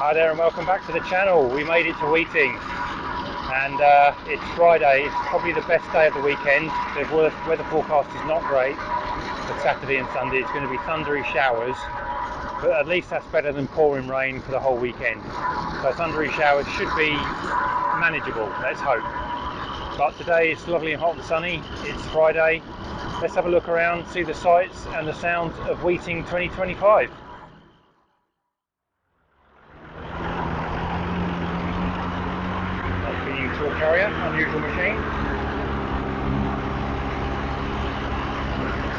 Hi there and welcome back to the channel. We made it to Weeting and it's Friday. It's probably the best day of the weekend. The weather forecast is not great for Saturday and Sunday. It's going to be thundery showers, but at least that's better than pouring rain for the whole weekend. So thundery showers should be manageable, let's hope. But today it's lovely and hot and sunny. It's Friday. Let's have a look around, see the sights and the sounds of Weeting 2025. Tool carrier, unusual machine.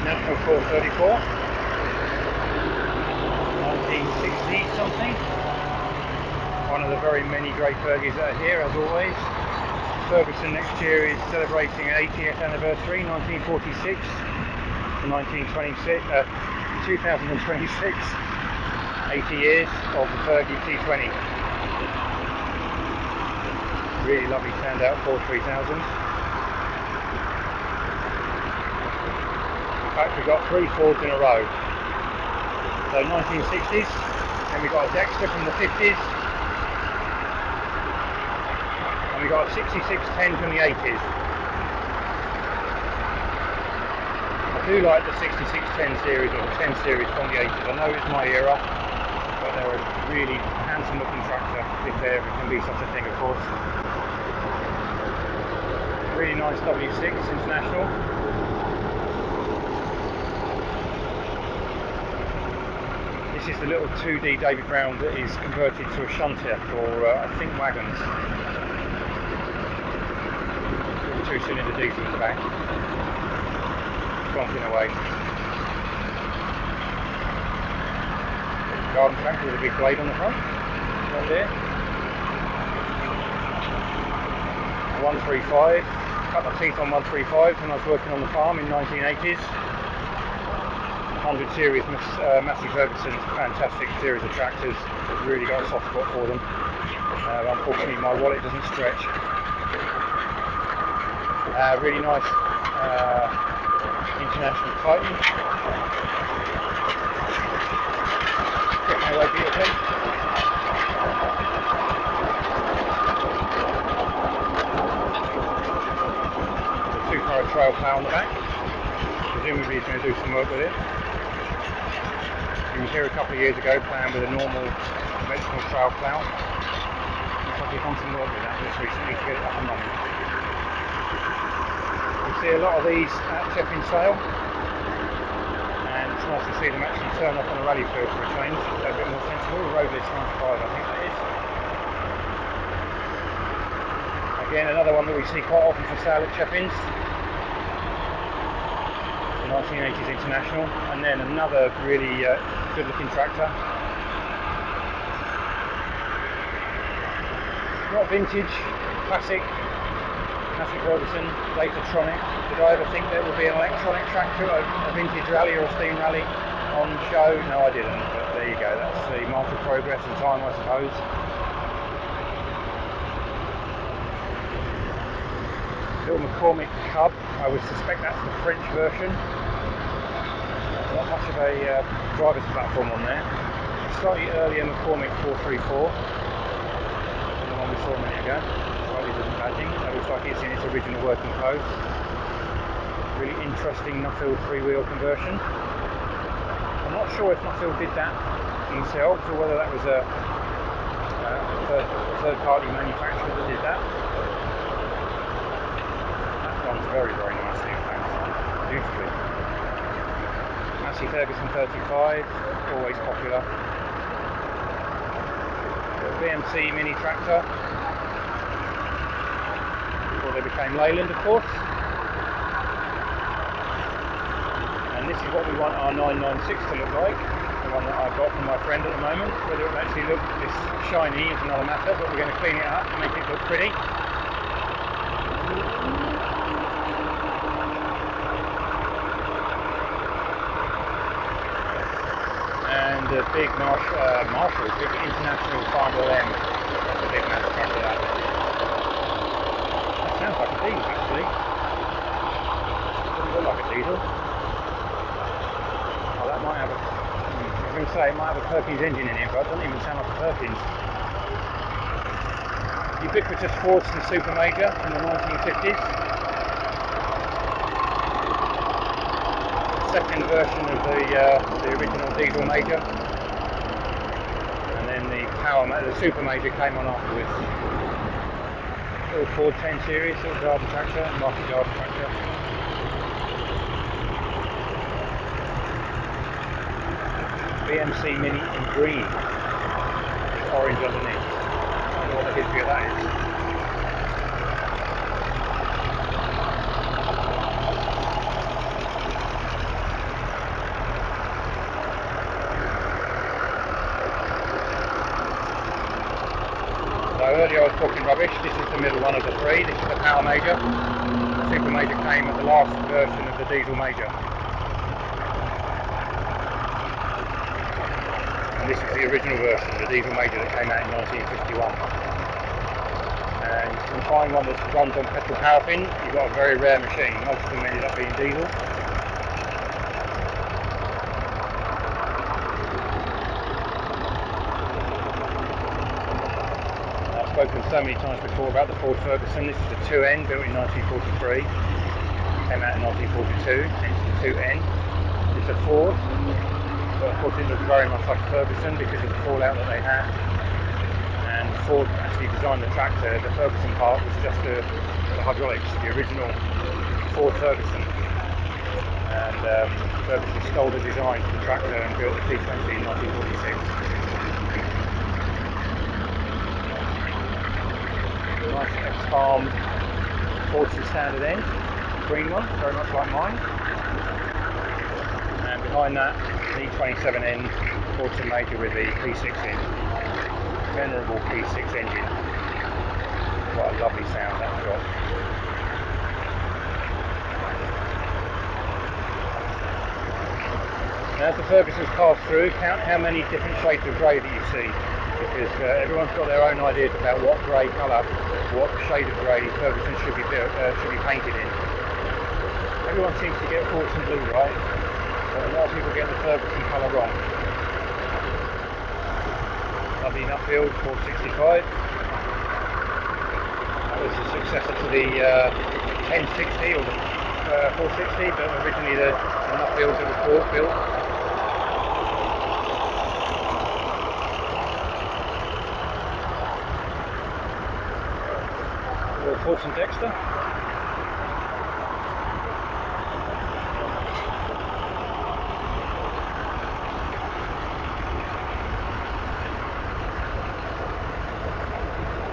National 434, 1960 something. One of the very many great Fergies that are here, as always. Ferguson next year is celebrating an 80th anniversary, 1946 to 2026. 80 years of the Fergie T20. Really lovely standout Ford 3000. In fact, we've got three Fords in a row. So 1960s, then we've got a Dexter from the 50s, and we've got a 6610 from the 80s. I do like the 6610 series or the 10 series from the 80s. I know it's my era, but they're a really handsome looking tractor, if there ever can be such a thing, of course. Really nice W6 International. This is the little 2D David Brown that is converted to a shunter for, I think, wagons. Little 2-cylinder diesel in the back. Stomping away. Garden tractor with a big blade on the front. Right there. 135. Cut my teeth on 135s when I was working on the farm in 1980s. 100 series Massey Ferguson's fantastic series of tractors. I've really got a soft spot for them. Unfortunately my wallet doesn't stretch. Really nice International Titan. Get my way beautifully. Two-car trail plough on the back. Presumably he's going to do some work with it. He was here a couple of years ago ploughing with a normal conventional trail plough. Looks like he's done some work with that just recently to get it up and running. You see a lot of these at Chepping sale, and it's nice to see them actually turn up on a rally field for a change. They're a bit more sensible. Roadless 95, I think that is. Again, another one that we see quite often for sale at Cheppings. 1980s International, and then another really good looking tractor. Not vintage, classic Ferguson, Datatronic. Did I ever think there would be an electronic tractor, a vintage rally or a steam rally on show? No, I didn't, but there you go, that's the mark of progress and time, I suppose. Little McCormick Cub, I would suspect that's the French version. Not much of a driver's platform on there. Slightly earlier McCormick 434, the one we saw a minute ago. Slightly different badging. That looks like it's in its original working clothes. Really interesting Nuffield three-wheel conversion. I'm not sure if Nuffield did that themselves or whether that was a third-party manufacturer that did that. Very, very nicely, in fact. Beautifully. Massey Ferguson 35, always popular. The BMC mini tractor, before they became Leyland, of course. And this is what we want our 996 to look like, the one that I've got from my friend at the moment. Whether it will actually look this shiny is another matter, but we're going to clean it up and make it look pretty. And the big Marshall, big International Farm M. That's a big man tractor, that. That sounds like a diesel, actually. Doesn't look like a diesel. Oh, that might have a... I was going to say it might have a Perkins engine in it, but it doesn't even sound like a Perkins. ubiquitous Fordson Super Major from the 1950s. Second version of the original diesel Major, and then the Super Major came on afterwards. Little Ford 10 Series, little garden tractor, market garden tractor. BMC Mini in green, with orange underneath. I don't know what the history of that is. So earlier I was talking rubbish. This is the middle one of the three. This is the Power Major. The Super Major came as the last version of the Diesel Major. And this is the original version, the Diesel Major that came out in 1951. And you can find one that runs on petrol paraffin. You've got a very rare machine. Most of them ended up being diesel. Spoken so many times before about the Ford Ferguson. This is the 2N, built in 1943, came out in 1942, hence the 2N. It's a Ford, but of course it looks very much like a Ferguson because of the fallout that they had. And Ford actually designed the tractor. The Ferguson part was just the hydraulics, the original Ford Ferguson. And Ferguson stole the design for the tractor and built the T20 in 1946. Nice X-Farm Fordson standard end, green one, very much like mine. And behind that, the E27N Fordson Major with the P6 in, venerable P6 engine. What a lovely sound that's got. Now as the Fergusons pass through, count how many different shades of grey that you see. Because everyone's got their own ideas about what grey colour, what shade of grey Ferguson should be painted in. Everyone seems to get Fordson blue right, but a lot of people get the Ferguson colour wrong. Lovely Nuffield 465. That was the successor to the 1060 or the 460, but originally the Nuffield that was built. Fordson Dexter.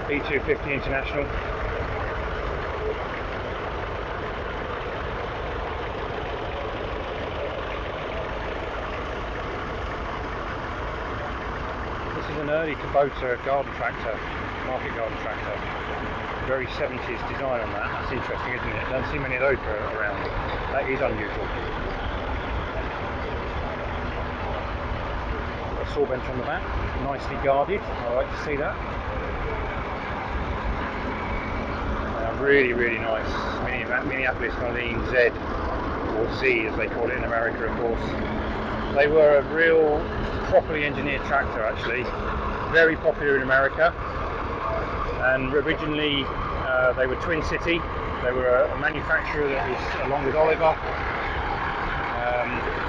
B250 International. This is an early Kubota garden tractor, market garden tractor. Very 70s design on that. That's interesting, isn't it? Don't see many of those around. That is unusual. Got a saw bench on the back, nicely guarded. I like to see that. Really, really nice. Minneapolis Marine Z, or Z as they call it in America, of course. They were a real properly engineered tractor, actually. Very popular in America. And originally they were Twin City. They were a manufacturer that was along with Oliver,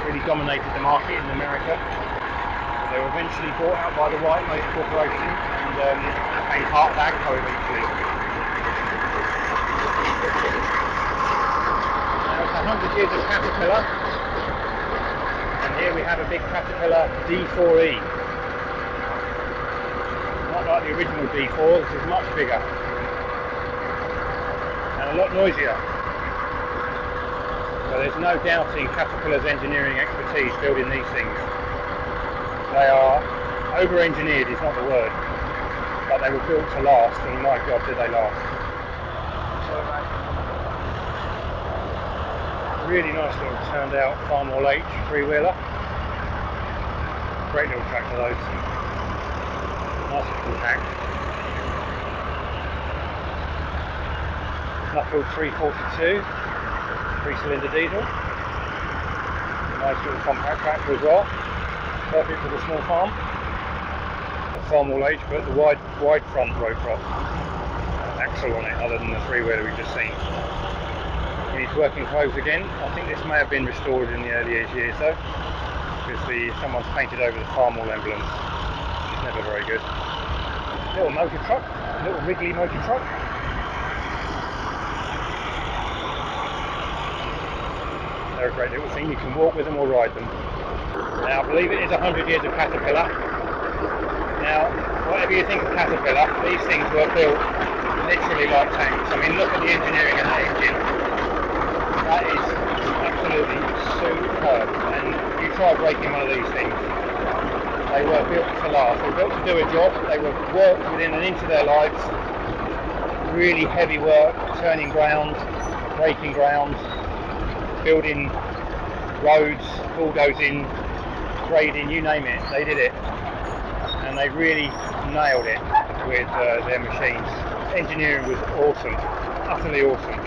really dominated the market in America. They were eventually bought out by the White Motor Corporation and became part of AGCO eventually. Now it's 100 years of Caterpillar, and here we have a big Caterpillar D4E. Not like the original D4, this is much bigger and a lot noisier. But there's no doubting Caterpillar's engineering expertise building these things. They are over-engineered is not the word, but they were built to last, and my God did they last. Really nice little turned out Farmall H three-wheeler. Great little tractor those. Nice and compact. Nuffield 342, 3-cylinder diesel. Nice little compact tractor as well. Perfect for the small farm. A Farmall H, but the wide front row crop. axle on it other than the three-wheeler we've just seen. In his working clothes again. I think this may have been restored in the early years though, because someone's painted over the Farm emblems, which is never very good. Little motor truck, little Wrigley motor truck. They're a great little thing, you can walk with them or ride them. Now I believe it is 100 years of Caterpillar. Now whatever you think of Caterpillar, these things were built literally like tanks. I mean look at the engineering of the engine. That is absolutely superb, and you try breaking one of these things. They were built to last, they were built to do a job, they were worked within an inch of their lives. Really heavy work, turning ground, breaking ground, building roads, bulldozing, grading, you name it, they did it. And they really nailed it with their machines. Engineering was awesome, utterly awesome.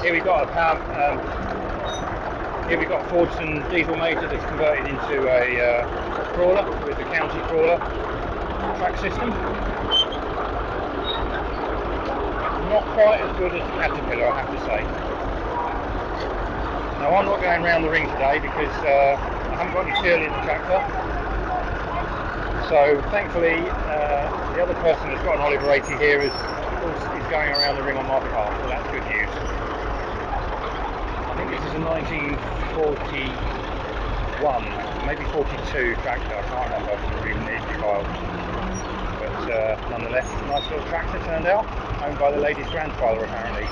Here we've got here we've got a Fordson diesel motor that's converted into a crawler with the county crawler track system. Not quite as good as the Caterpillar, I have to say. Now I'm not going around the ring today because I haven't got any fuel in the tractor. So thankfully the other person that's got an Oliver 80 here is going around the ring on my behalf, so that's good news. I think this is a 1941, maybe 42 tractor, I can't remember, it's even neatly filed. But nonetheless, nice little tractor turned out, owned by the lady's grandfather apparently.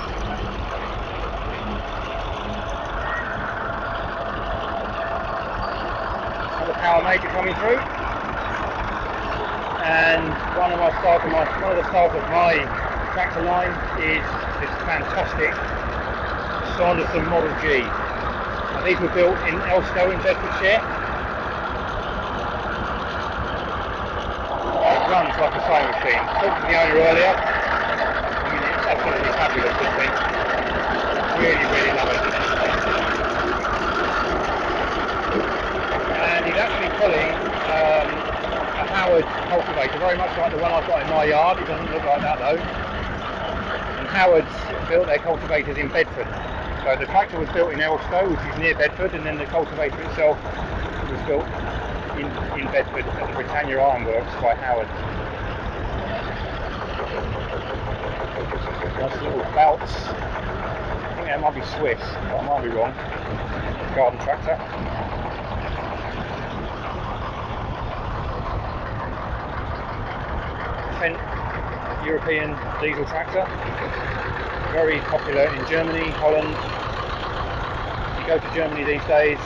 Another power major coming through. And one of the stars of my tractor line is this fantastic Sanderson Model G. Now, these were built in Elstow in Bedfordshire. It runs like a sewing machine. I talked to the owner earlier. I mean, it's absolutely fabulous, this thing. Really, really love it. And he's actually pulling a Howard cultivator, very much like the one I've got in my yard. It doesn't look like that though. And Howard's built their cultivators in Bedford. So the tractor was built in Elstow, which is near Bedford, and then the cultivator itself was built in Bedford at the Britannia Ironworks by Howard. Nice little belts. I think that might be Swiss, but I might be wrong. Garden tractor. European diesel tractor, very popular in Germany, Holland. If you go to Germany these days,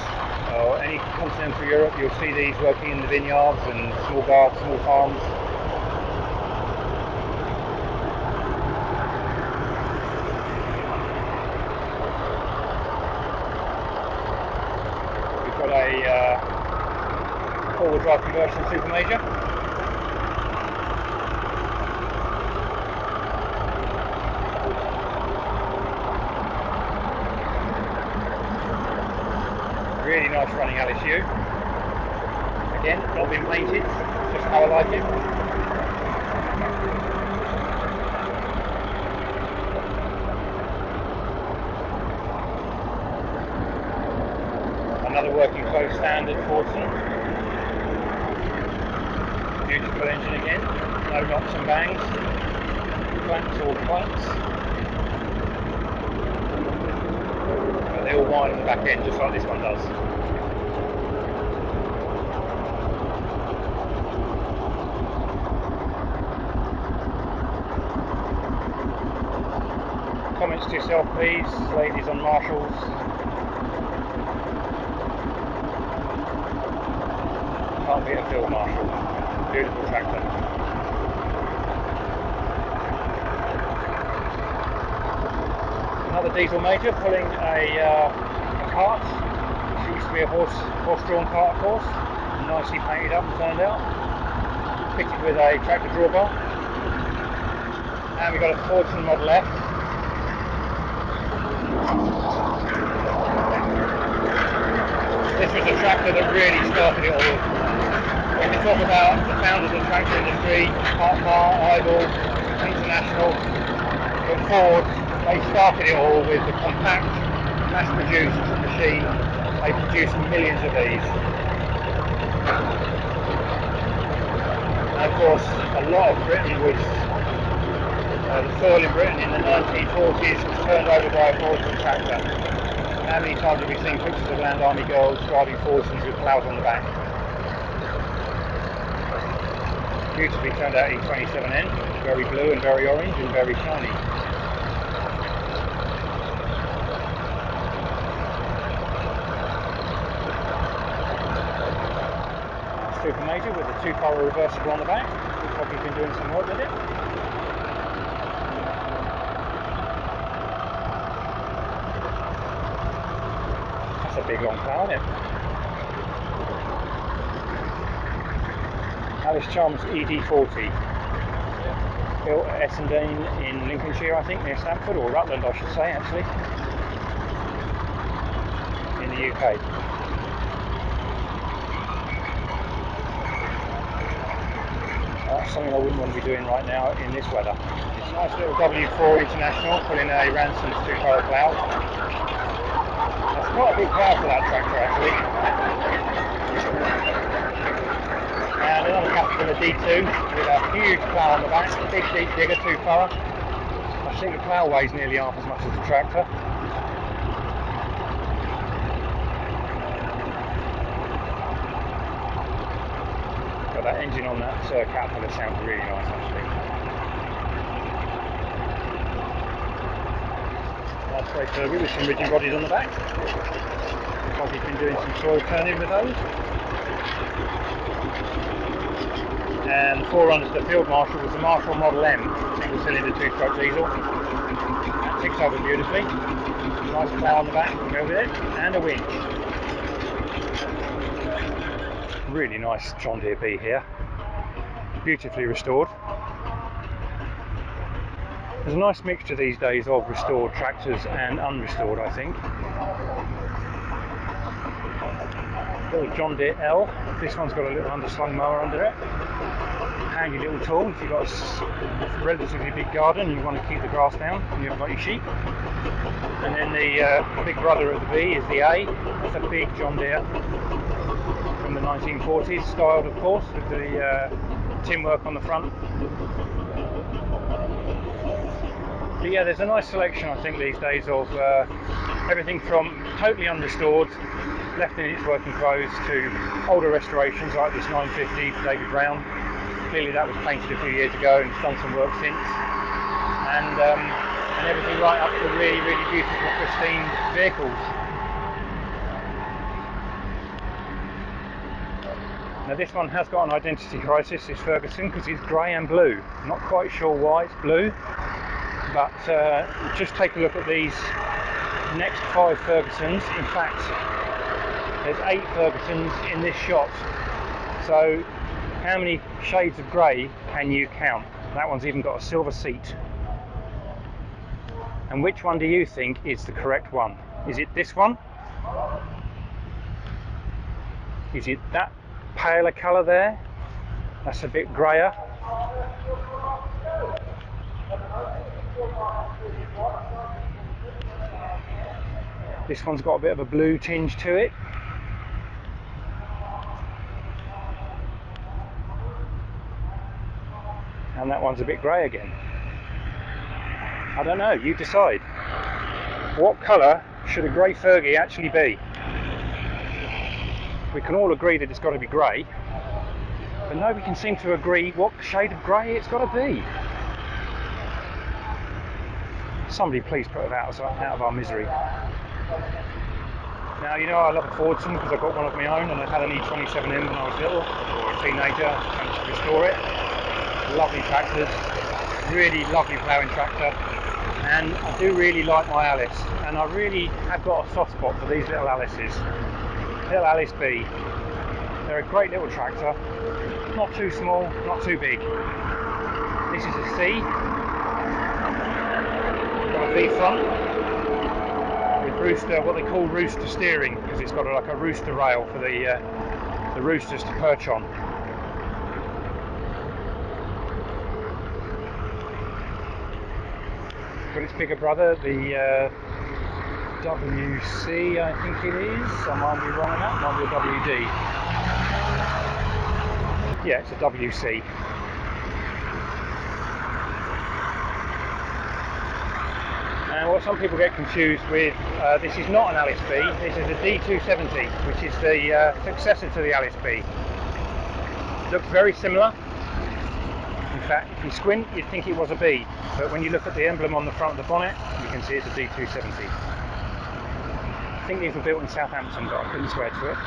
or any continental Europe, you'll see these working in the vineyards and small gardens, small farms. We've got a four-wheel drive conversion super major. Really nice running LSU. Again, not been painted, just how I like it. Another working close standard Fordson. Beautiful engine again, no knocks and bangs. Clamps or clamps. They all wide on the back end, just like this one does. Comments to yourself, please, ladies on Marshalls. Can't beat a Phil Marshall. Beautiful tractor. Another diesel major pulling a cart, which used to be a horse-drawn cart, of course, nicely painted up and turned out, fitted with a tractor drawbar, and we've got a Fordson Model F. This was a tractor that really started it all. When we talk about the founders of the tractor industry, Hart, Idle, International, but Ford, they started it all with the compact, mass-produced machine. They produced millions of these. And of course, a lot of Britain was, the soil in Britain in the 1940s was turned over by a Ford tractor. How many times have we seen pictures of Land Army girls driving Fordsons with ploughs on the back? Beautifully turned out E27N, very blue and very orange and very shiny. Super Major with the 2-color reversible on the back. Looks like he's been doing some work with it. That's a big long plough, isn't it? Alice Chalmers ED40. Built at Essendon in Lincolnshire, I think, near Stamford, or Rutland I should say actually, in the UK. That's something I wouldn't want to be doing right now in this weather. It's a nice little W4 International pulling a Ransom's 2-color plough. That's quite a big plough for that tractor actually. And another Caterpillar D2 with a huge plough on the back, a big deep digger 2-color. I think the plough weighs nearly half as much as the tractor. But that engine on that Caterpillar sounds really nice actually. Nice grey Kirby with some rigid bodies on the back. Looks like he's been doing some soil turning with those. And the forerunner to the Field Marshal was the Marshal Model M, single cylinder 2-stroke diesel. That ticks over beautifully. Nice plough on the back to go with it, and a winch. Really nice John Deere B here, beautifully restored. There's a nice mixture these days of restored tractors and unrestored, I think. Little John Deere L. This one's got a little underslung mower under it. Handy little tool if you've got a relatively big garden and you want to keep the grass down and you haven't got your sheep. And then the big brother of the B is the A. That's a big John Deere from the 1940s, styled of course, with the tin work on the front. But yeah, there's a nice selection I think these days of everything from totally unrestored, left in its working clothes, to older restorations like this 950 David Brown. Clearly that was painted a few years ago and it's done some work since. And everything right up to really, really beautiful, pristine vehicles. Now this one has got an identity crisis, this Ferguson, because it's grey and blue. I'm not quite sure why it's blue, but just take a look at these next 5 Fergusons. In fact, there's 8 Fergusons in this shot. So how many shades of grey can you count? That one's even got a silver seat. And which one do you think is the correct one? Is it this one? Is it that paler colour there? That's a bit greyer. This one's got a bit of a blue tinge to it. And that one's a bit grey again. I don't know, you decide. What colour should a grey Fergie actually be? We can all agree that it's got to be grey, but nobody can seem to agree what shade of grey it's got to be. Somebody please put it out of our misery. Now, you know I love a Fordson because I've got one of my own and I had an E27N when I was little, or a teenager, and to restore it. Lovely tractors, really lovely ploughing tractor, and I do really like my Alice, and I really have got a soft spot for these little Alices. Little Alice B. They're a great little tractor, not too small, not too big. This is a C, got a V front, with rooster, what they call rooster steering, because it's got like a rooster rail for the roosters to perch on. got its bigger brother, the WC, I think it is. I might be wrong on that. Might be a WD. Yeah, it's a WC. And what some people get confused with, this is not an Alice B. This is a D270, which is the successor to the Alice B. Looks very similar. In fact, if you squint, you'd think it was a B, but when you look at the emblem on the front of the bonnet, you can see it's a D270. I think these were built in Southampton, but I couldn't swear to it.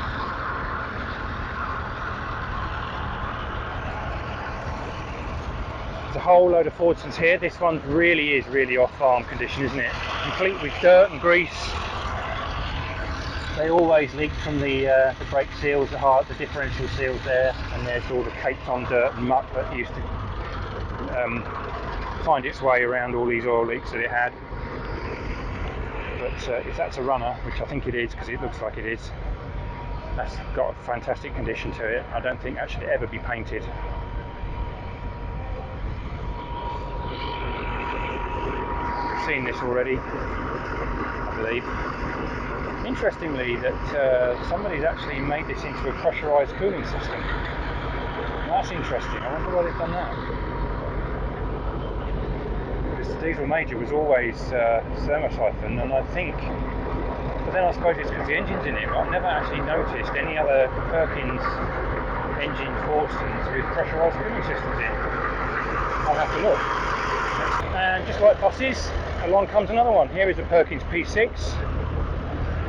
There's a whole load of Fordsons here. This one really is off-farm condition, isn't it? Complete with dirt and grease. They always leak from the brake seals, the differential seals there, and there's all the caked-on dirt and muck that used to find its way around all these oil leaks that it had. But if that's a runner, which I think it is because it looks like it is, that's got a fantastic condition to it. I don't think that should ever be painted. I've seen this already, I believe. Interestingly, that somebody's actually made this into a pressurised cooling system. That's interesting. I wonder why they've done that. This diesel major was always thermosiphon, and I think, but then I suppose it's because the engine's in it. I've never actually noticed any other Perkins engine Fordsons with pressurised cooling systems in. I'll have to look. And just like buses, along comes another one. Here is a Perkins P6,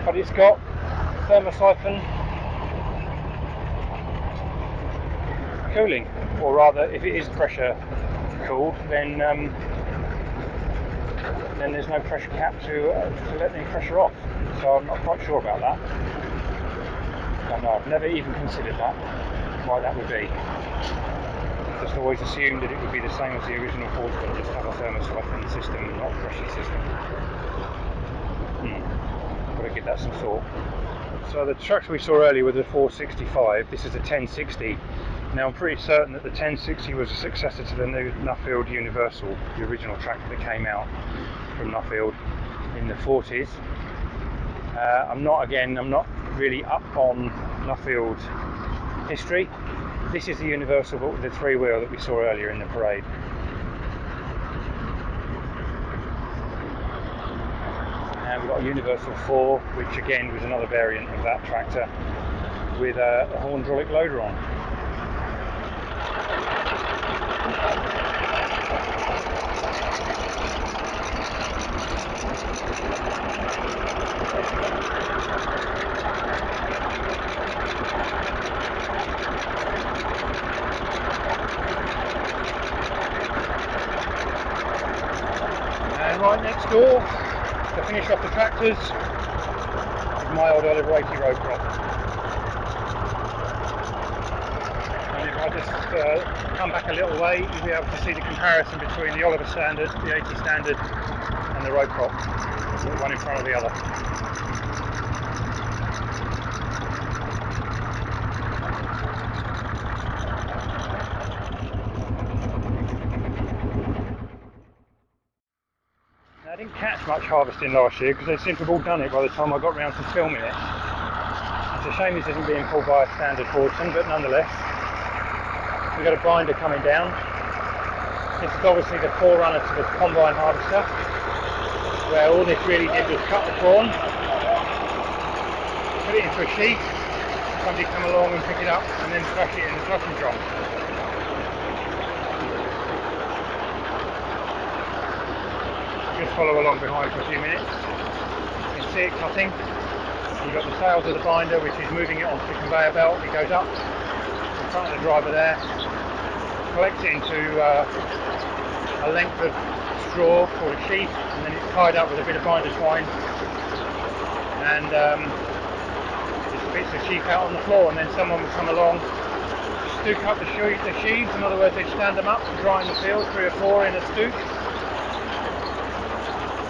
but it's got thermosiphon cooling, or rather, if it is pressure cooled, then there's no pressure cap to let any pressure off. So I'm not quite sure about that. I don't know, I've never even considered that, why that would be. I've just always assumed that it would be the same as the original Fordston, just have a thermosiphon system, not a pressure system. Got to give that some thought. So the tractor we saw earlier was a 465, this is a 1060. Now I'm pretty certain that the 1060 was a successor to the new Nuffield Universal, the original tractor that came out from Nuffield in the 40s. I'm not really up on Nuffield history. This is the Universal but with the three-wheel that we saw earlier in the parade. And we've got a Universal 4, which again was another variant of that tractor with a hydraulic loader on. And right next door, to finish off the tractors, is my old Oliver 80 road crop. And if I just come back a little way, you'll be able to see the comparison between the Oliver Standard, the 80 Standard, and the road crop, one in front of the other. Now, I didn't catch much harvesting last year because they seem to have all done it by the time I got round to filming it. It's a shame this isn't being pulled by a standard Fordson, but nonetheless, we've got a binder coming down. This is obviously the forerunner to the combine harvester, where all this really did was cut the corn, put it into a sheaf, somebody come along and pick it up, and then thrash it in the thrashing drum. Just follow along behind for a few minutes. You can see it cutting. You've got the tails of the binder, which is moving it onto the conveyor belt. It goes up in front of the driver there, collects it into a length of straw called a sheaf, and then it's tied up with a bit of binder twine, and it spits the sheaf out on the floor, and then someone will come along, stook up the sheaves. In other words, they'd stand them up to dry in the field, 3 or 4 in a stook,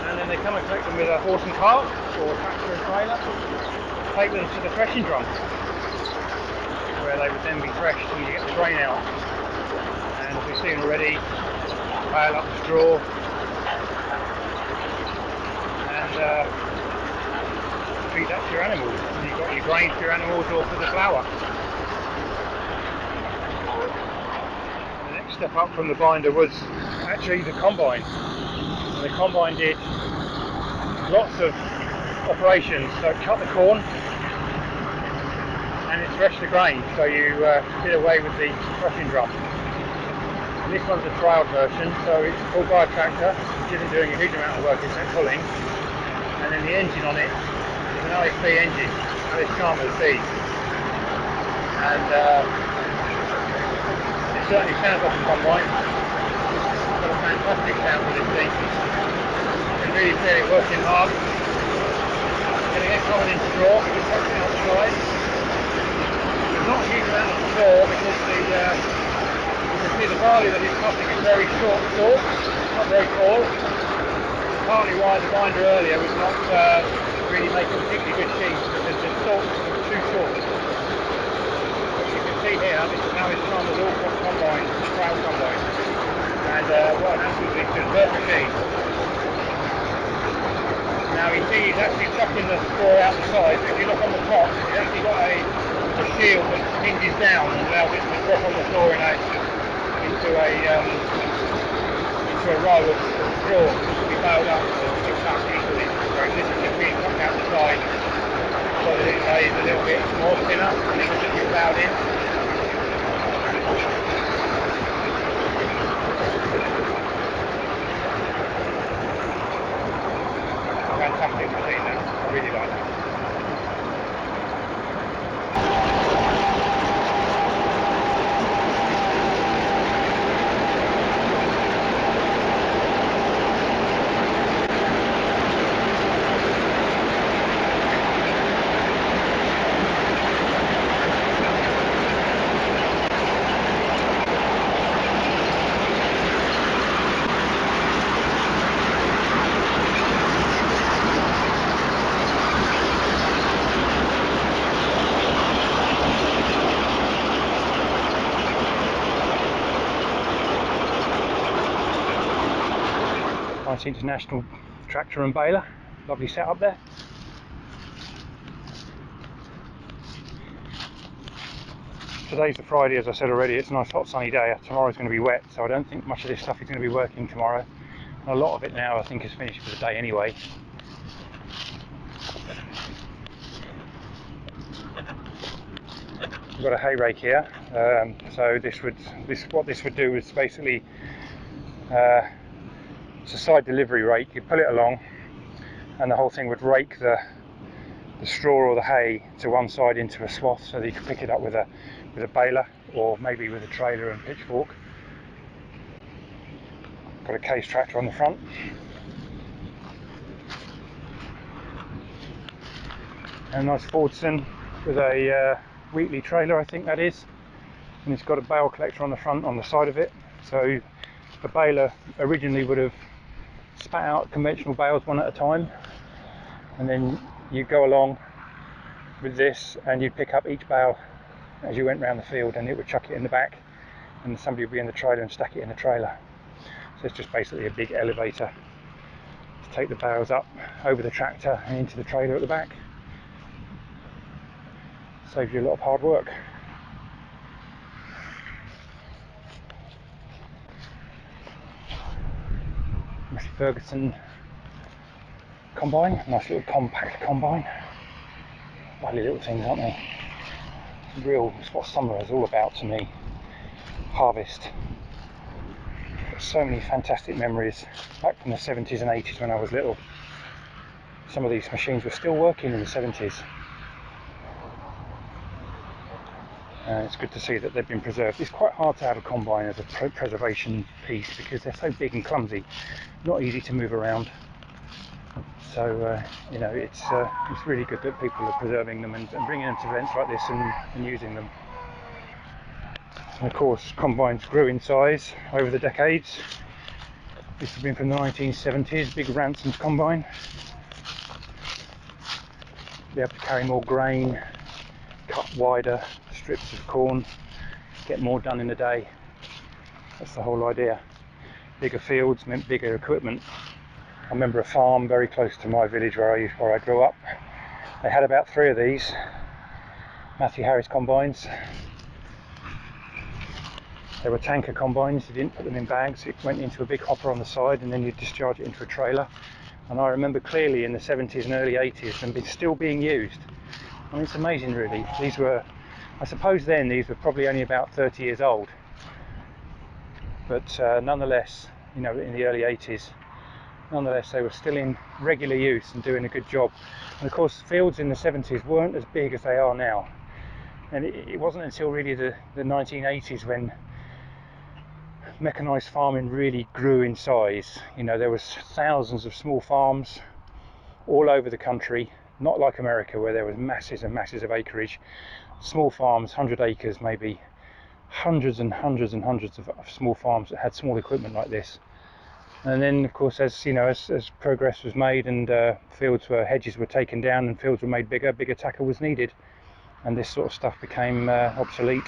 and then they come and collect them with a horse and cart or tractor and trailer, take them to the threshing drum, where they would then be threshed and you get the grain out. And as we've seen already, bale up the straw, and feed that to your animals. You've got your grain for your animals or for the flour. The next step up from the binder was actually the combine. And the combine did lots of operations. So it cut the corn and it threshed the grain, so you did away with the crushing drum. And this one's a trial version, so it's pulled by a tractor, which isn't doing a huge amount of work except pulling. And then the engine on it is an OSB engine, Alice Chalmers B. And it certainly sounds like a combine. It's got a fantastic sound with this thing. You can really feel it working hard. It's going to get covered in straw because it's working outside. There's not a huge amount of straw because you can see the barley that it's cutting is very short stalk, not very tall. Partly why the binder earlier was not really making particularly good cheese because the stalks were too short. As you can see here, this is now his Chalmers Norfolk combine, trial combine, and what an absolutely superb machine. Now you see he's actually chucking the straw out the side. If you look on the top, he's actually got a shield that hinges down and allows it to drop on the floor into a row of straw to be baled up or picked up easily. Whereas this is just being tucked out the side so that it lays a little bit more thinner and it can just be baled in. Fantastic machine that. I really like that. Nice international tractor and baler, lovely setup there. Today's the Friday, as I said already. It's a nice hot sunny day. Tomorrow's going to be wet, so I don't think much of this stuff is going to be working tomorrow. And a lot of it now I think is finished for the day anyway. We've got a hay rake here, so what this would do is basically it's a side delivery rake. You pull it along and the whole thing would rake the straw or the hay to one side into a swath so that you can pick it up with a baler or maybe with a trailer and pitchfork. Got a case tractor on the front. And a nice Fordson with a Wheatley trailer, I think that is. And it's got a bale collector on the front on the side of it. So the baler originally would have spat out conventional bales one at a time, and then you go along with this and you'd pick up each bale as you went round the field and it would chuck it in the back and somebody would be in the trailer and stack it in the trailer. So it's just basically a big elevator to take the bales up over the tractor and into the trailer at the back. Saves you a lot of hard work. Massey Ferguson combine, nice little compact combine. Lovely little things, aren't they? It's what summer is all about to me. Harvest. Got so many fantastic memories back from the 70s and 80s when I was little. Some of these machines were still working in the 70s. It's good to see that they've been preserved. It's quite hard to have a combine as a preservation piece because they're so big and clumsy, not easy to move around. So you know, it's really good that people are preserving them and bringing them to events like this and using them. And of course, combines grew in size over the decades. This has been from the 1970s, big Ransom's combine. Be able to carry more grain, cut wider strips of corn, get more done in a day. That's the whole idea. Bigger fields meant bigger equipment. I remember a farm very close to my village where I grew up. They had about 3 of these Matthew Harris combines. They were tanker combines. You didn't put them in bags. It went into a big hopper on the side, and then you discharge it into a trailer. And I remember clearly in the 70s and early 80s them still being used. I mean, it's amazing, really. These were, I suppose then these were probably only about 30 years old, but nonetheless, you know, in the early 80s, nonetheless they were still in regular use and doing a good job. And of course, fields in the 70s weren't as big as they are now, and it wasn't until really the 1980s when mechanised farming really grew in size. You know, there was thousands of small farms all over the country, not like America where there was masses and masses of acreage. Small farms, 100 acres maybe, hundreds and hundreds and hundreds of small farms that had small equipment like this. And then of course, as you know, as progress was made and hedges were taken down and fields were made bigger tackle was needed, and this sort of stuff became obsolete,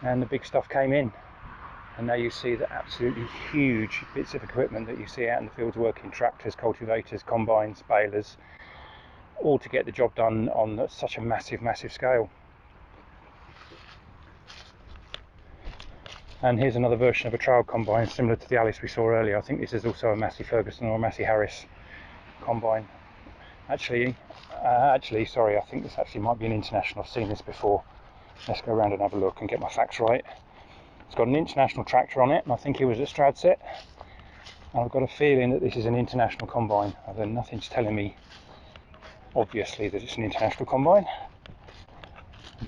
and the big stuff came in. And now you see the absolutely huge bits of equipment that you see out in the fields working: tractors, cultivators, combines, balers, all to get the job done on such a massive scale. And here's another version of a trail combine similar to the Alice we saw earlier. I think this is also a Massey Ferguson or a Massey Harris combine. Actually, sorry, I think this actually might be an International. I've seen this before. Let's go around and have a look and get my facts right. It's got an International tractor on it, and I think it was at Stradset. And I've got a feeling that this is an International combine, although nothing's telling me, obviously, that it's an International combine.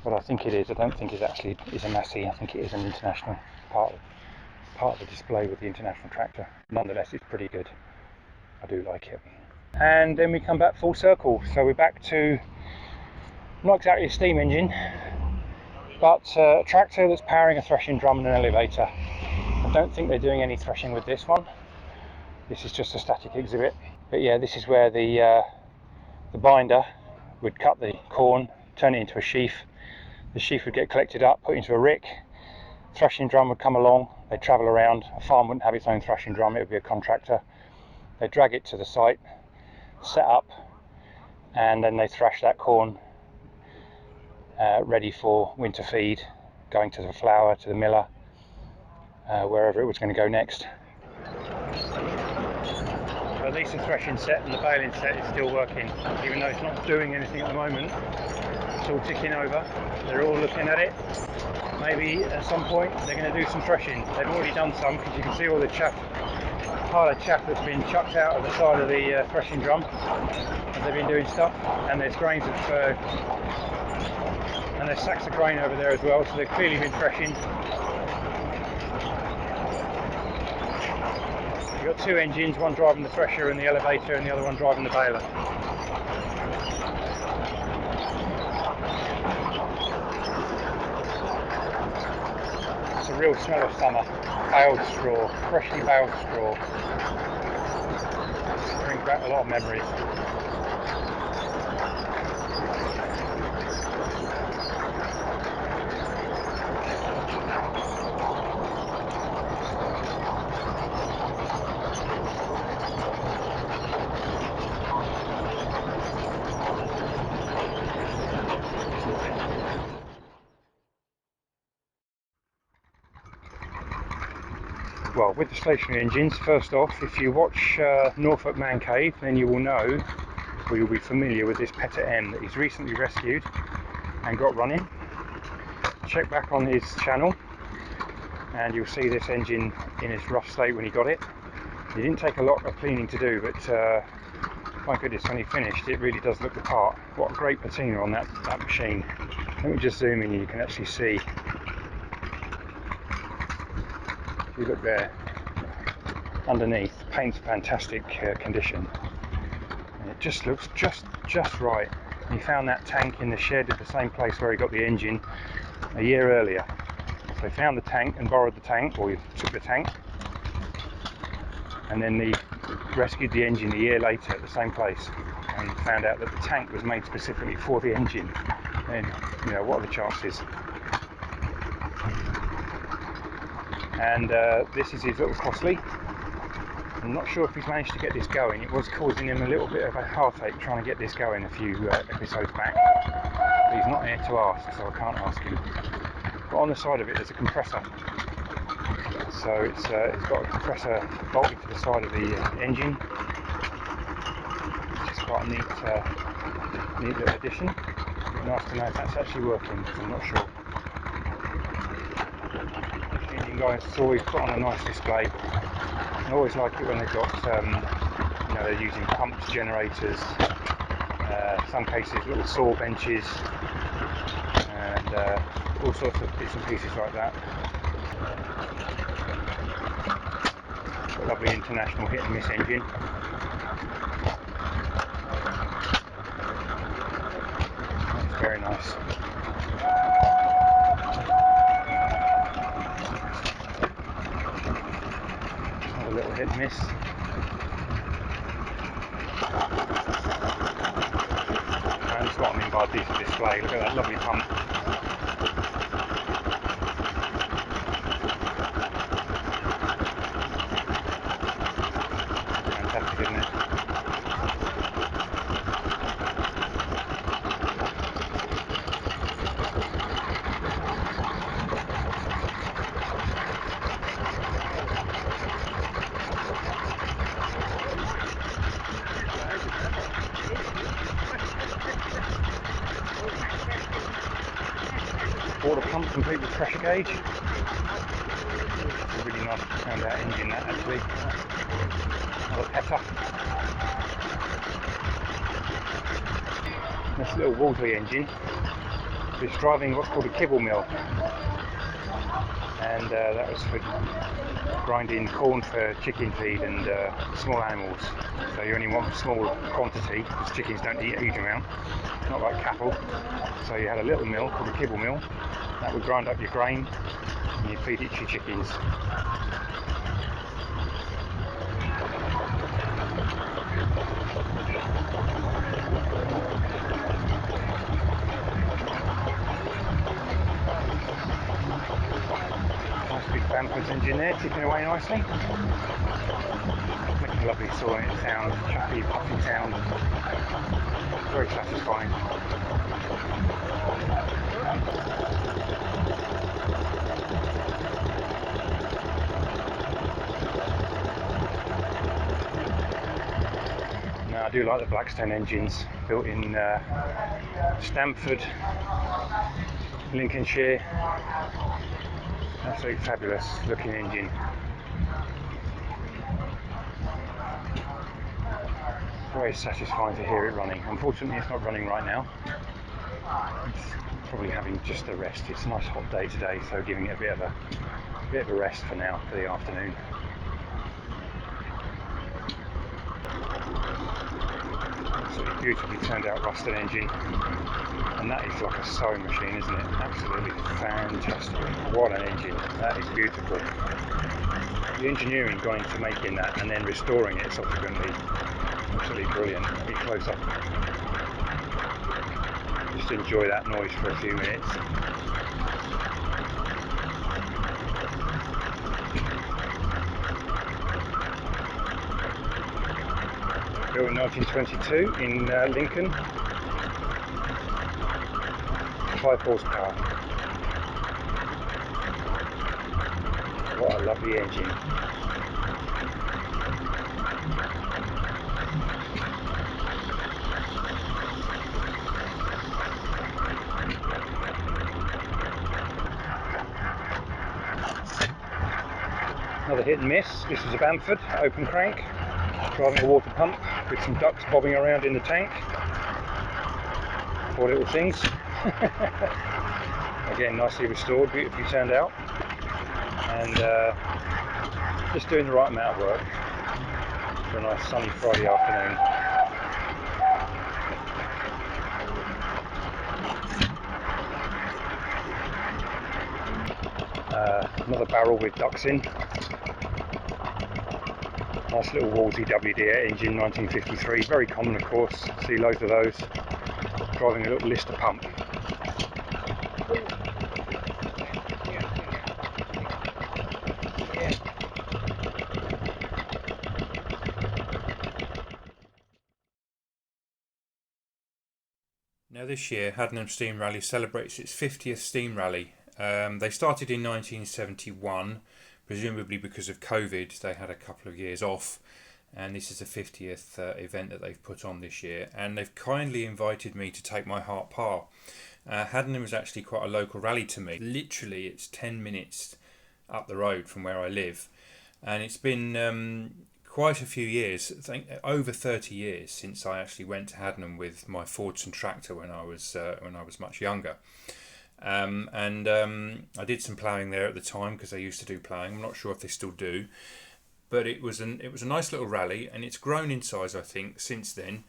But I think it is. I don't think it actually is a Massey. I think it is an International, part of the display with the International tractor. Nonetheless, it's pretty good. I do like it. And then we come back full circle. So we're back to not exactly a steam engine, but a tractor that's powering a threshing drum and an elevator. I don't think they're doing any threshing with this one. This is just a static exhibit. But yeah, this is where the binder would cut the corn, turn it into a sheaf. The sheaf would get collected up, put into a rick. Threshing drum would come along. They'd travel around. A farm wouldn't have its own threshing drum. It would be a contractor. They'd drag it to the site, set up, and then they thrash that corn ready for winter feed, going to the flour, to the miller, wherever it was going to go next. At least the threshing set and the baling set is still working, even though it's not doing anything at the moment. It's all ticking over. They're all looking at it. Maybe at some point they're going to do some threshing. They've already done some, because you can see all the pile of chaff that's been chucked out of the side of the threshing drum as they've been doing stuff. And there's grains of and there's sacks of grain over there as well, so they've clearly been threshing. You've got 2 engines, one driving the thresher and the elevator, and the other one driving the baler. It's a real smell of summer. Baled straw, freshly baled straw. Brings back a lot of memories. Well, with the stationary engines, first off, if you watch Norfolk Man Cave, then you will know, or you'll be familiar with this Pettit M that he's recently rescued and got running. Check back on his channel and you'll see this engine in its rough state when he got it. He didn't take a lot of cleaning to do, but my goodness, when he finished, it really does look the part. What a great patina on that machine. Let me just zoom in, you can actually see. If you look there, underneath, the paint's fantastic condition. And it just looks just right. He found that tank in the shed at the same place where he got the engine a year earlier. So he found the tank and borrowed the tank, or he took the tank, and then he rescued the engine a year later at the same place, and found out that the tank was made specifically for the engine. And you know, what are the chances? And this is his little Crossley. I'm not sure if he's managed to get this going. It was causing him a little bit of a heartache trying to get this going a few episodes back. But he's not here to ask, so I can't ask him. But on the side of it there's a compressor. So it's got a compressor bolted to the side of the engine, which is quite a neat little addition. It'd be nice to know if that's actually working, because I'm not sure. The engine guys always put on a nice display. I always like it when they've got, they're using pumps, generators, some cases little saw benches, and all sorts of bits and pieces like that. Lovely international hit and miss engine. That's very nice. Another little hit and miss. And that's what I mean by a decent display. Look at that lovely pump. Fantastic, isn't it? Water pump complete with pressure gauge. It's a really nice turned out engine that actually. Another petter. This little Wolseley engine is driving what's called a kibble mill, and that was for grinding corn for chicken feed and small animals. So you only want a small quantity because chickens don't eat a huge amount, not like cattle. So you had a little mill called a kibble mill that would grind up your grain and you'd feed it to your chickens. Nice big Bamford's engine there, ticking away nicely. Making a lovely sawing sound, chuffy, puffy sound. Very satisfying. Now I do like the Blackstone engines, built in Stamford, Lincolnshire. Absolutely fabulous looking engine. Very satisfying to hear it running. Unfortunately it's not running right now. It's probably having just a rest. It's a nice hot day today, so giving it a bit of a rest for now, for the afternoon. Absolutely beautifully turned out rusted engine, and that is like a sewing machine, isn't it? Absolutely fantastic. What an engine. That is beautiful. The engineering going to making that and then restoring it subsequently, absolutely brilliant. Be close up. Just enjoy that noise for a few minutes. Built in 1922 in Lincoln. 5 horsepower. What a lovely engine. Another hit and miss. This is a Bamford, open crank, driving a water pump with some ducks bobbing around in the tank. Poor little things. Again, nicely restored, beautifully turned out, and just doing the right amount of work for a nice sunny Friday afternoon. Another barrel with ducts in. Nice little Wolseley WD engine, 1953, very common of course, see loads of those, driving a little Lister pump. Now this year, Haddenham Steam Rally celebrates its 50th Steam Rally. They started in 1971, presumably because of COVID. They had a couple of years off, and this is the 50th event that they've put on this year. And they've kindly invited me to take my Hart Par. Haddenham is actually quite a local rally to me. Literally, it's 10 minutes up the road from where I live, and it's been quite a few years, I think over 30 years, since I actually went to Haddenham with my Fordson tractor when I was much younger. I did some ploughing there at the time because they used to do ploughing. I'm not sure if they still do, but it was a nice little rally, and it's grown in size, I think, since then,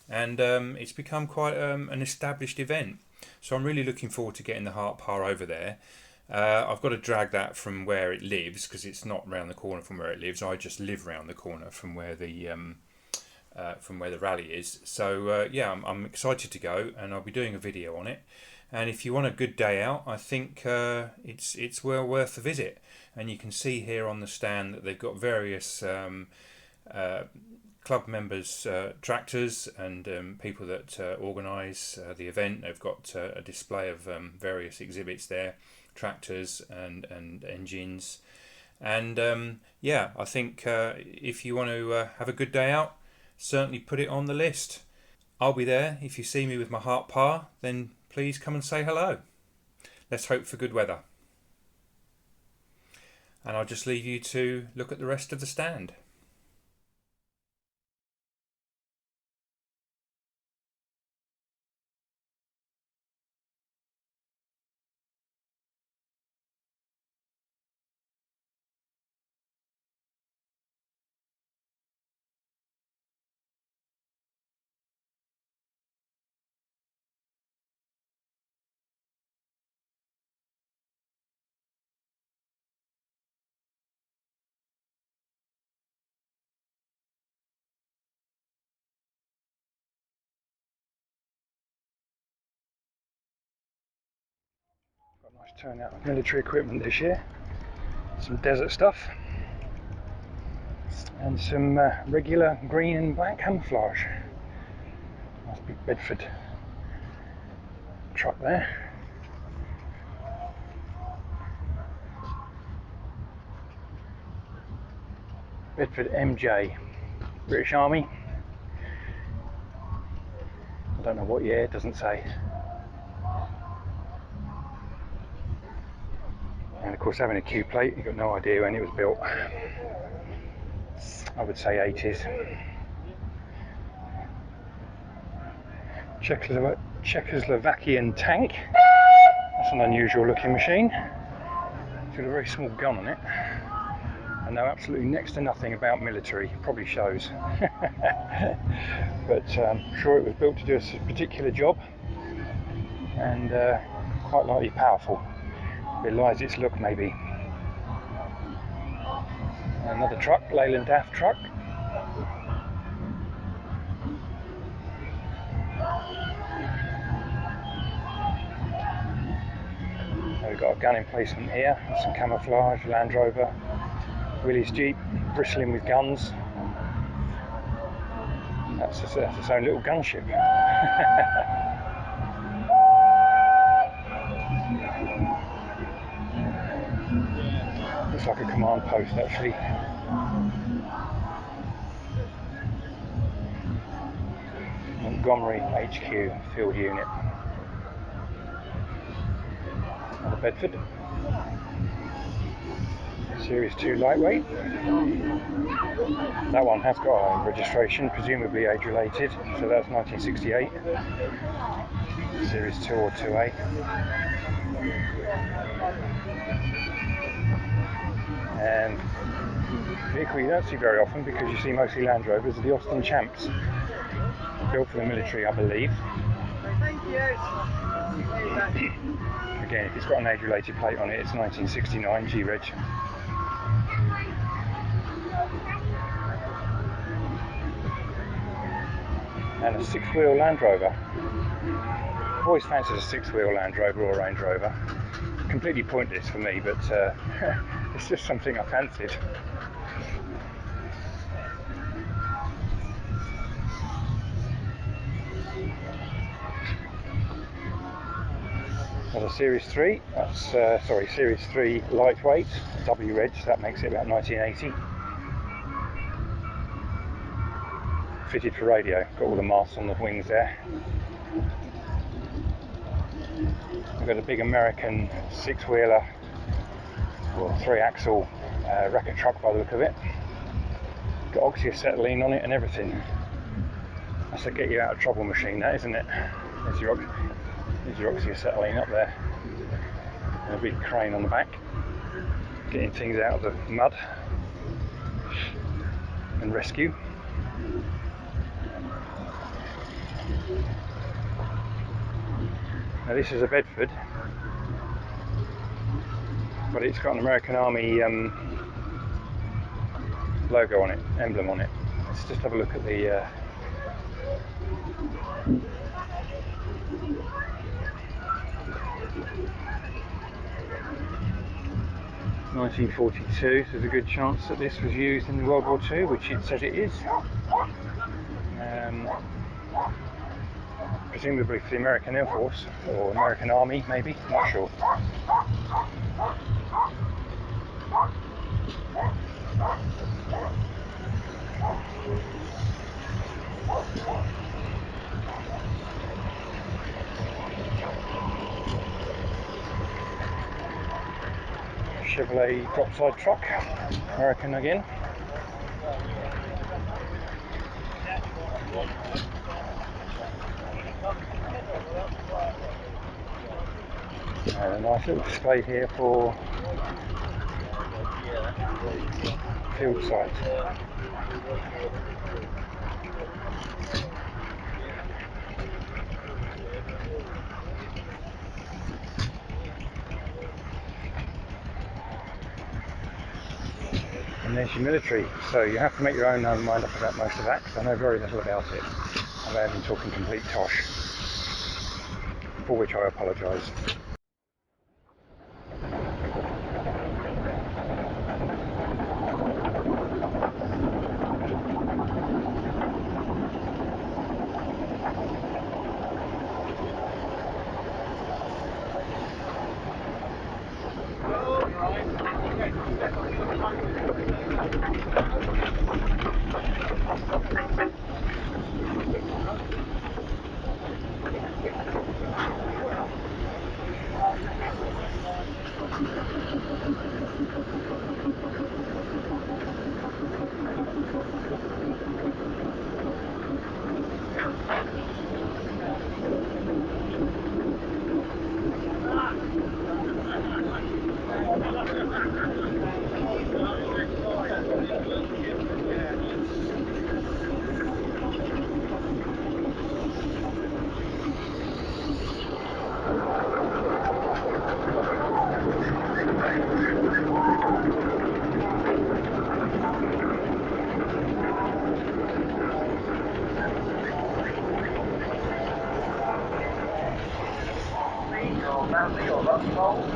and it's become quite an established event. So I'm really looking forward to getting the Hart Par over there. I've got to drag that from where it lives because it's not round the corner from where it lives. I just live round the corner from where the rally is. So yeah, I'm excited to go, and I'll be doing a video on it. And if you want a good day out, I think it's well worth a visit. And you can see here on the stand that they've got various club members' tractors and people that organise the event. They've got a display of various exhibits there. Tractors and engines, and yeah, I think if you want to have a good day out, certainly put it on the list. I'll be there. If you see me with my Hart Par, then please come and say hello. Let's hope for good weather, and I'll just leave you to look at the rest of the stand. Got a nice turnout of military equipment this year. Some desert stuff and some regular green and black camouflage. Nice big Bedford truck there. Bedford MJ, British Army. I don't know what year, it doesn't say. And of course, having a Q plate, you've got no idea when it was built. I would say 80s. Czechoslovakian tank. That's an unusual looking machine. It's got a very small gun on it. I know absolutely next to nothing about military, probably shows. But I'm sure it was built to do a particular job, and quite likely powerful. Belies its look, maybe. Another truck, Leyland DAF truck. We've got a gun emplacement here, some camouflage, Land Rover, Willys Jeep, bristling with guns. That's its own little gunship. Looks like a command post, actually. Montgomery HQ field unit. Another Bedford. Series 2 lightweight. That one has got a registration, presumably age related, so that's 1968. Series 2 or 2A. And vehicle you don't see very often because you see mostly Land Rovers are the Austin Champs. Built for the military, I believe. Thank you. Again, if it's got an age-related plate on it, it's 1969 G-Reg. And a six-wheel Land Rover. I've always fancied a six-wheel Land Rover or Range Rover. Completely pointless for me, but it's just something I fancied. There's a Series 3, that's, sorry, Series 3 lightweight, W-Reg, so that makes it about 1980. Fitted for radio, got all the masts on the wings there. We've got a big American six-wheeler, or 3-axle wrecker truck by the look of it. Got oxyacetylene on it and everything. That's a get you out of trouble machine, that, isn't it? There's your oxyacetylene up there. And a big crane on the back, getting things out of the mud and rescue. Now this is a Bedford, but it's got an American Army logo on it, emblem on it. Let's just have a look at the 1942, so there's a good chance that this was used in World War II, which it says it is. Presumably for the American Air Force, or American Army maybe, not sure. Chevrolet dropside truck, American again. And a nice little display here for field site. And there's your military, so you have to make your own mind up about most of that, because I know very little about it. I may have been talking complete tosh, for which I apologise.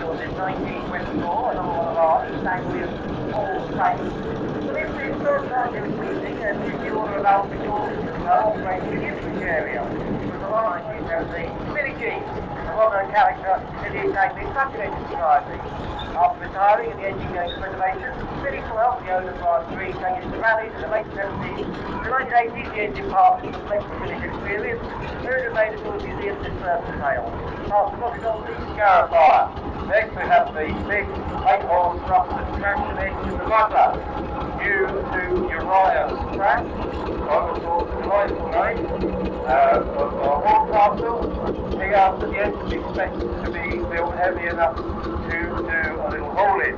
Was in 1924 and all of our Anglian all saints. So this is first time in Weeting and if you order an alcohol operating in the infantry area. With a lot of you know the Billy G, a well-known character in the Italian Fengate Society. After retiring in the engine going preservation, Billy Swell, the owner of our 3 Fengate Rallies in the late 70s. In the 1980s, the engine part was reflecting Billy's experience, who made it to the museum to serve the sale. After looking on the Scarab Fire. Next we have the big 8-hole thrust and traction engine, the Butler, due to Uriah's crash. So I was thought the rightful name of our Horncastle. Here after the engine is expected to be built heavy enough to do a little haulage.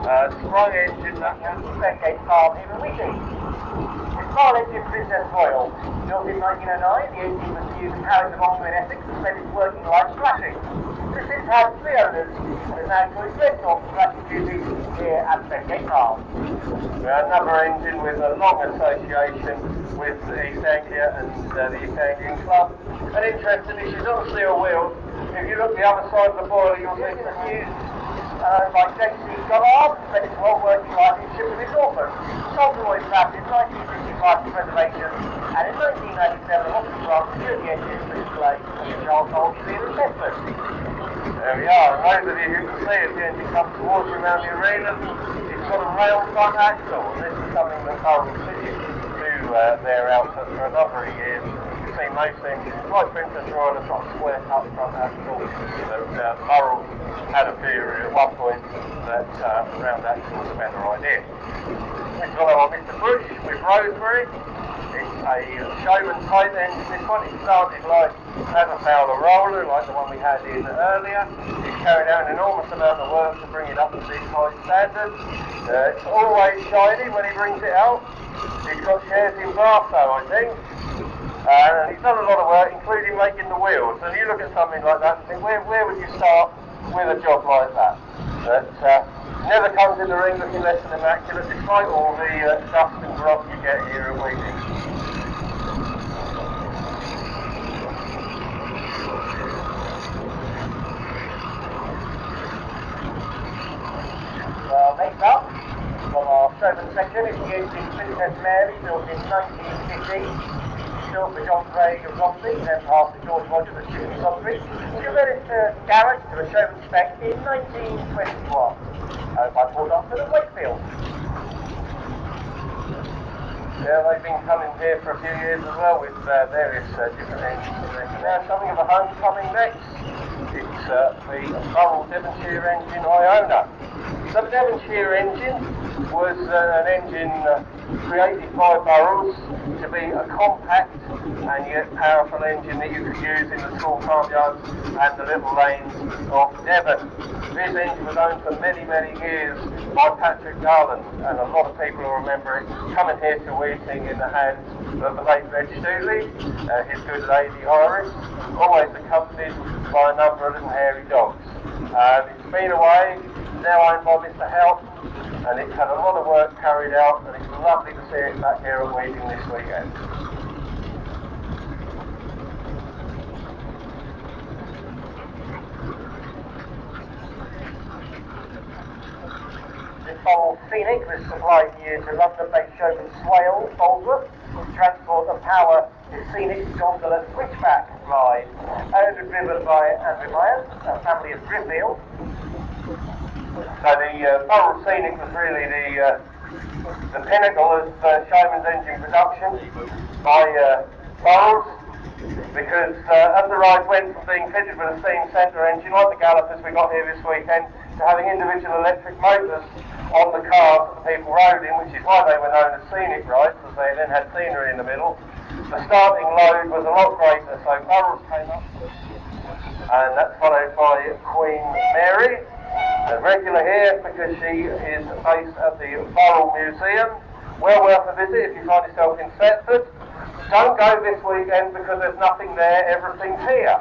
Sprung engine that was the Fengate Farm here in Weeting. It's small engine Princess Royal. Built in 1909, the engine was used in Haddenham in Essex and spent its working life flashing. It has since had 3 owners and is now doing dreadnought flashing duties here at Fengate Farm. Another engine with a long association with East Anglia and the East Anglian Club. And interestingly, she's on a steel wheel. If you look the other side of the boiler, you'll see it's used by J.C. Goddard, spent his whole working life in shipping in Norfolk. Rolls-Royce Flash in 1955 for preservation, and in 1997 a Rocky Grant secured the engine for display in the Charles Hall Museum in Bedford. There we are, and those of you who can see it, the engine comes towards you around the arena. It's got a rail front axle, and this is something that Burrell continues to do their output for a number of years. You've seen most engines, like Princess Royal, have got a square cut front axle, but Burrell had a theory at one point that round axle was a better idea. This is one on Mr. Bush with Rosemary. It's a showman type engine. This one, it started like as a Fowler roller, like the one we had in earlier. He's carried out an enormous amount of work to bring it up to these high standards. It's always shiny when he brings it out. He's got shares in Barstow, I think. And he's done a lot of work, including making the wheels. And you look at something like that and think, where would you start with a job like that? But never comes in the ring looking less than immaculate, despite all the dust and grog you get here at Weeting. Well, next up, from our showman section, is the Weeting Steam Rally, built in 1950. Built for John Craig of Romsey, then passed to George Rogers at Shooting Sudbury. Converted its garage to a showman spec in 1921. By Paul Dawson at Wakefield. Yeah, they've been coming here for a few years as well with various different engines. Now something of a homecoming next. It's the Burrell Devonshire engine Iona. The Devonshire engine was an engine created by Burrells to be a compact and yet powerful engine that you could use in the small farmyards and the little lanes of Devon. This engine was owned for many, many years by Patrick Garland, and a lot of people will remember it coming here to Weeting in the hands of the late Reg Stooley, his good lady Iris, always accompanied by a number of little hairy dogs. It's been away, now owned by Mr. Houghton, and it's had a lot of work carried out, and it's lovely to see it back here at Weeting this weekend. This Burrell Phoenix was supplied here to London-based showman Swale, Boldsworth, to transport and power the Phoenix gondola switchback ride, owned and driven by Andrew Myers, a family of Driffield. So the Burrell Scenic was really the pinnacle of showman's engine production by Burrells, because as the ride went from being fitted with a steam centre engine like the Gallopers we got here this weekend to having individual electric motors on the cars that the people rode in, which is why they were known as scenic rides, as they then had scenery in the middle. The starting load was a lot greater, so Burrells came up, and that's followed by Queen Mary, a regular here because she is based at the Burrell Museum. Well worth a visit if you find yourself in Thetford. Don't go this weekend because there's nothing there, everything's here.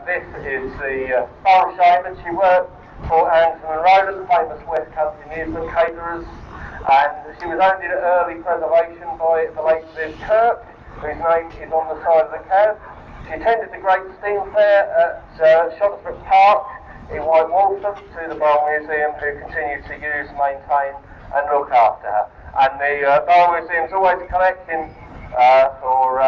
This is the Burrell Shaman. She worked for Anderson and Roland, the famous West Country amusement caterers, and she was owned in early preservation by the late Viv Kirk, whose name is on the side of the cab. She attended the Great Steam Fair at Shottsford Park in White Waltham to the Burrell Museum, who continue to use, maintain and look after her. And the Burrell Museum's always collecting for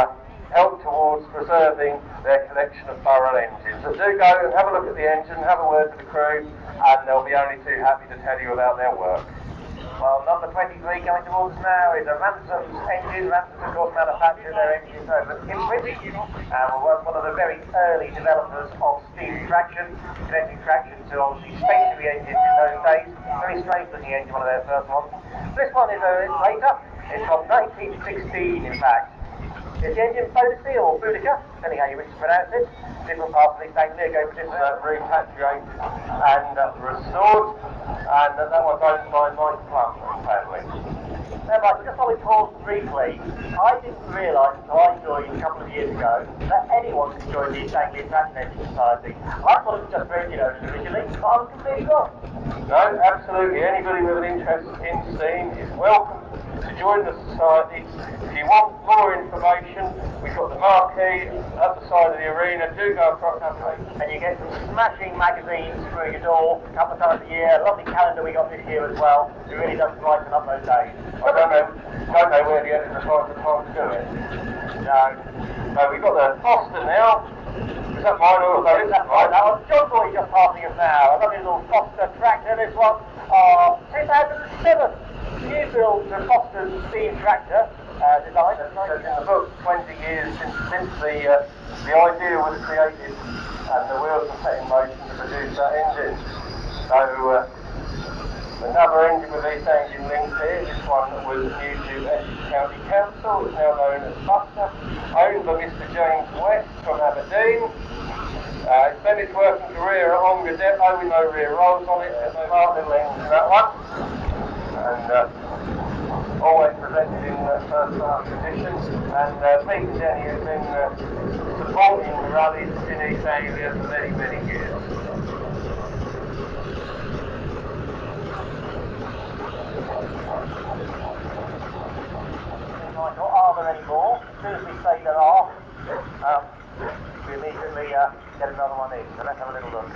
help towards preserving their collection of Burrell engines. So do go and have a look at the engine, have a word with the crew, and they'll be only too happy to tell you about their work. Well, number 23 coming towards us now is a Ransom's engine. Ransom, of course, manufactured their engines over at Ipswich, and was one of the very early developers of steam traction, connecting traction to obviously stationary engines in those days. Very strange looking engine, one of their first ones. This one is a bit later. It's from 1916, in fact. It's the engine Bodicea or Boudica, depending how you wish to pronounce it. Different parts of the Anglia go for different repatriated and restored, and that one's owned by Mike Plum family. Now, Mike, just while we pause briefly, I didn't realise until I joined a couple of years ago that anyone could join the Anglia Traction Engine Society. I thought it was just for engine owners originally, but I was completely wrong. No, absolutely. Anybody with an interest in steam is welcome to join the society. If you want more information, we've got the marquee at the side of the arena. Do go across that way. And you get some smashing magazines through your door a couple of times a year. A lovely calendar we got this year as well. It really does brighten up those days. I don't know where the editors find the time to do it. No. So we've got the Boston now. The Is that mine or is that mine? That was John Boy just passing us now. A lovely little Foster tractor, this one. 2007. New build the Foster steam tractor design. Says in the book, 20 years since the idea was created and the wheels were set in motion to produce that engine. So another engine with these engine links here. This one was new to Essex County Council. It's now known as Foster. Owned by Mr. James West from Aberdeen. It's spent its working career at Ongar Depot with no rear rolls on it. There's no smart little engine in that one. And always presented in first class condition. And Pete and Jenny have been supporting the rallies in East Anglia for many, many years. Are there any more? As soon as we say there are, we immediately get another one in. So let's have a little look.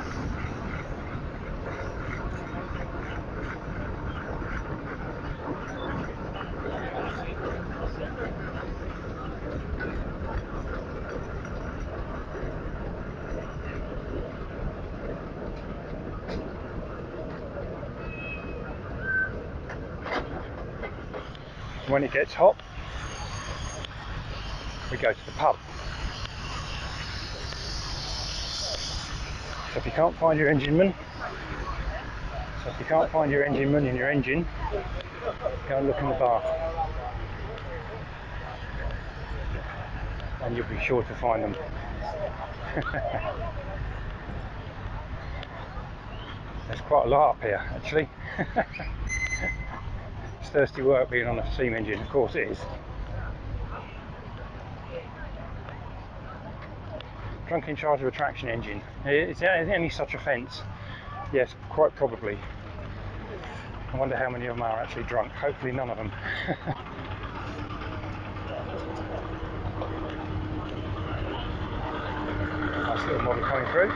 When it gets hot, we go to the pub. So if you can't find your engineman, and your engine, go and look in the bar. And you'll be sure to find them. There's quite a lot up here, actually. It's thirsty work being on a steam engine, of course it is. Drunk in charge of a traction engine. Is there any such offence? Yes, quite probably. I wonder how many of them are actually drunk. Hopefully none of them. Nice little model coming through.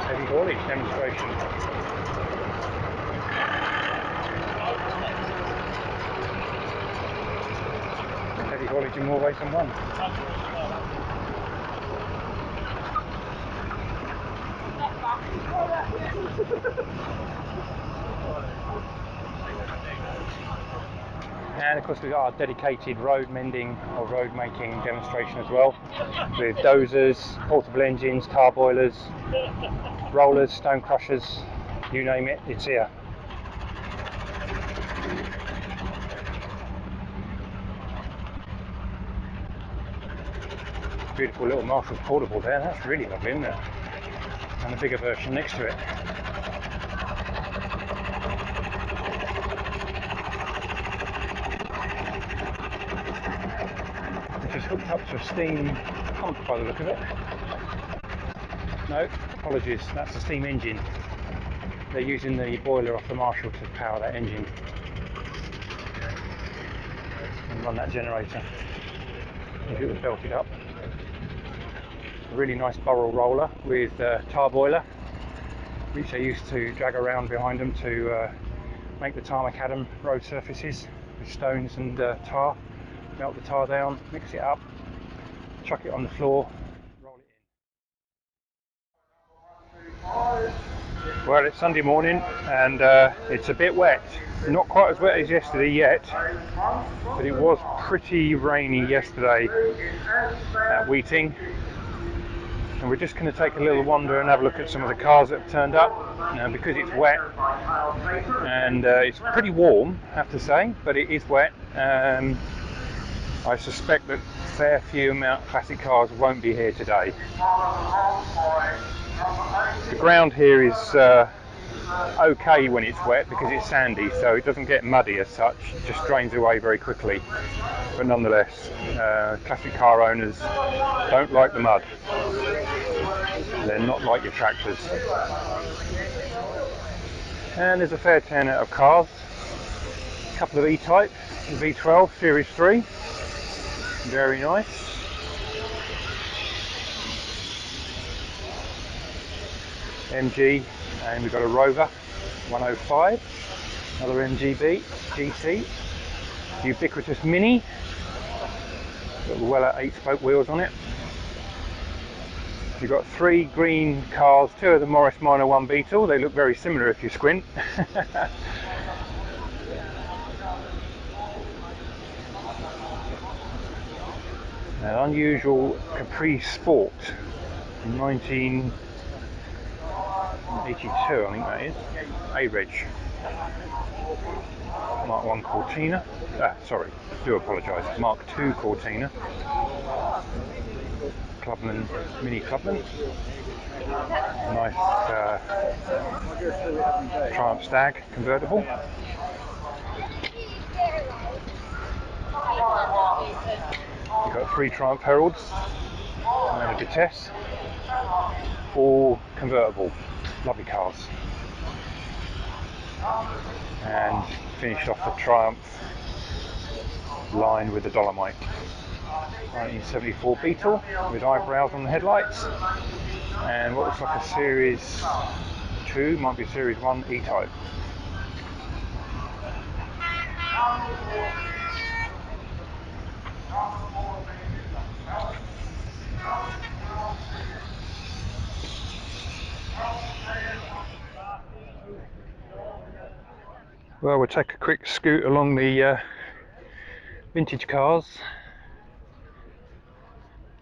Heavy haulage demonstration. Heavy haulage in more ways than one. And of course we've got our dedicated road mending or road making demonstration as well, with dozers, portable engines, car boilers, rollers, stone crushers, you name it, it's here. Beautiful little Marshall's portable there, that's really lovely, isn't it? And a bigger version next to it. Which is hooked up to a steam pump by the look of it. No, apologies, that's the steam engine. They're using the boiler off the Marshall to power that engine and run that generator if it was belted up. A really nice burrel roller with tar boiler, which they used to drag around behind them to make the tar macadam road surfaces with stones and tar. Melt the tar down, mix it up, chuck it on the floor, roll it in. Well, it's Sunday morning and it's a bit wet. Not quite as wet as yesterday yet, but it was pretty rainy yesterday at Weeting. And we're just going to take a little wander and have a look at some of the cars that have turned up. Now, because it's wet and it's pretty warm, I have to say, but it is wet. I suspect that a fair few amount of classic cars won't be here today. The ground here is okay when it's wet because it's sandy, so it doesn't get muddy as such, it just drains away very quickly. But nonetheless, classic car owners don't like the mud. They're not like your tractors. And there's a fair turn out of cars. A couple of E-Type, V12 Series 3. Very nice. MG, and we've got a Rover 105. Another MGB GT, ubiquitous Mini, got the Weller 8-spoke wheels on it. You've got 3 green cars, 2 of the Morris Minor 1 Beetle. They look very similar if you squint. An unusual Capri Sport from 1982, I think that is. A-Reg. Mark 1 Cortina. Sorry, do apologise. Mark 2 Cortina. Clubman, Mini Clubman. Nice Triumph Stag convertible. You've got 3 Triumph Heralds and a Vitesse, all convertible, lovely cars. And finished off the Triumph line with the Dolomite. 1974 Beetle with eyebrows on the headlights, and what looks like a Series 2, might be Series 1 E-Type. Well, we'll take a quick scoot along the vintage cars.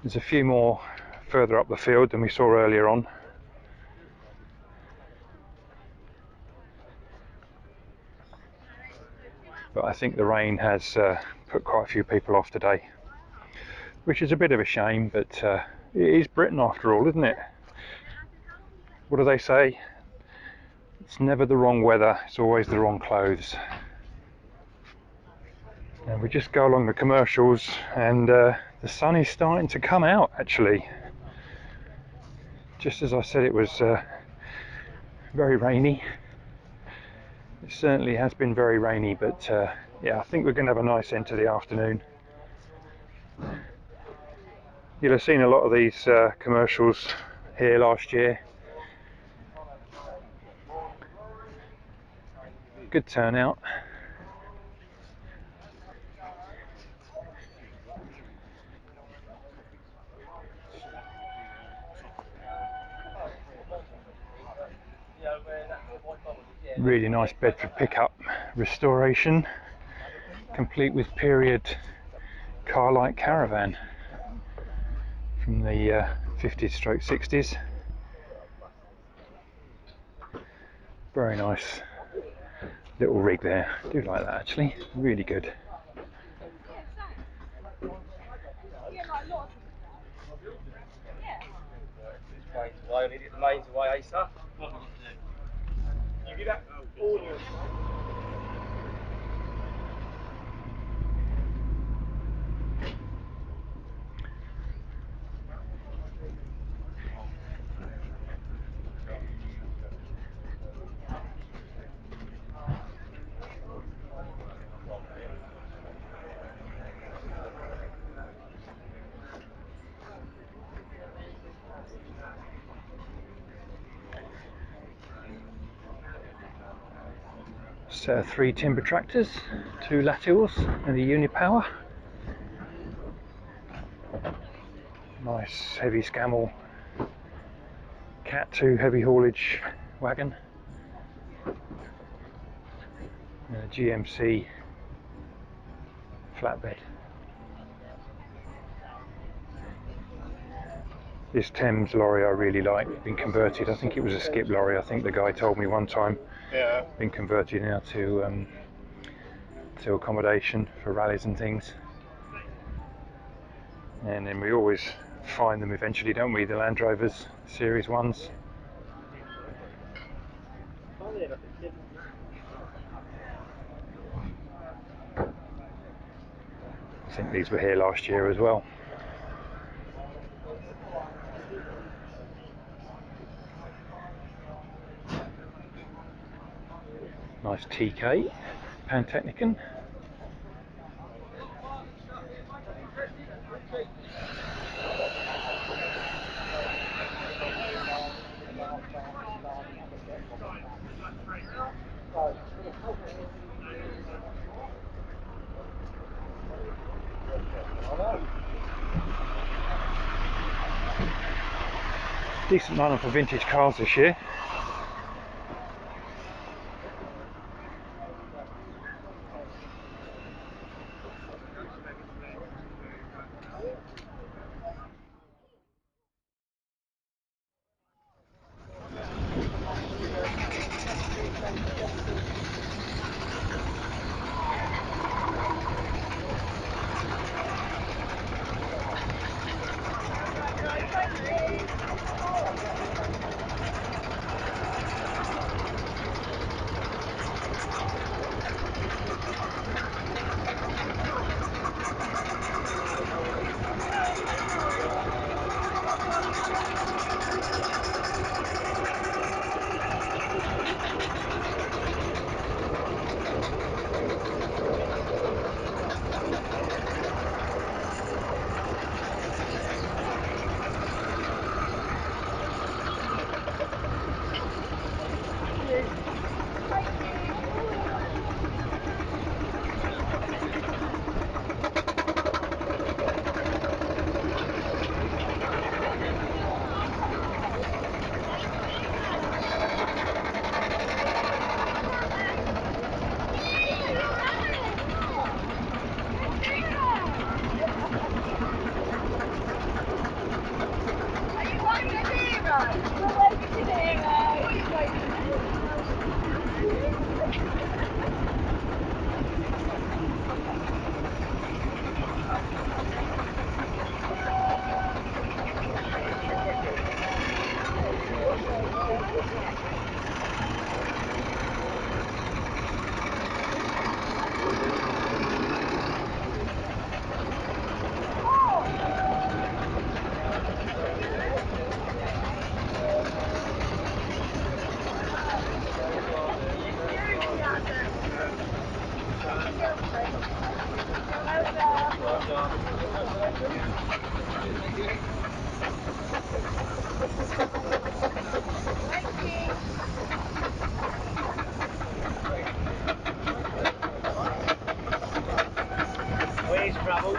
There's a few more further up the field than we saw earlier on. But I think the rain has put quite a few people off today, which is a bit of a shame, but it is Britain after all, isn't it? What do they say? It's never the wrong weather, it's always the wrong clothes. And we just go along the commercials, and the sun is starting to come out actually. Just as I said, it was very rainy. It certainly has been very rainy, but yeah, I think we're going to have a nice end to the afternoon. You'll have seen a lot of these commercials here last year. Good turnout. Really nice Bedford pickup restoration, complete with period car-like caravan from the 50s/60s. Very nice little rig there. I do like that actually, really good. Set of 3 timber tractors, 2 Latils and a Unipower. Nice heavy Scammell Cat 2 heavy haulage wagon. And a GMC flatbed. This Thames lorry I really like, been converted. I think it was a skip lorry, I think the guy told me one time. Yeah. Been converted now to accommodation for rallies and things. And then we always find them eventually, don't we, the Land Rovers Series 1s. I think these were here last year as well. Nice TK Pantechnicon. Decent lineup for vintage cars this year. Where's travel?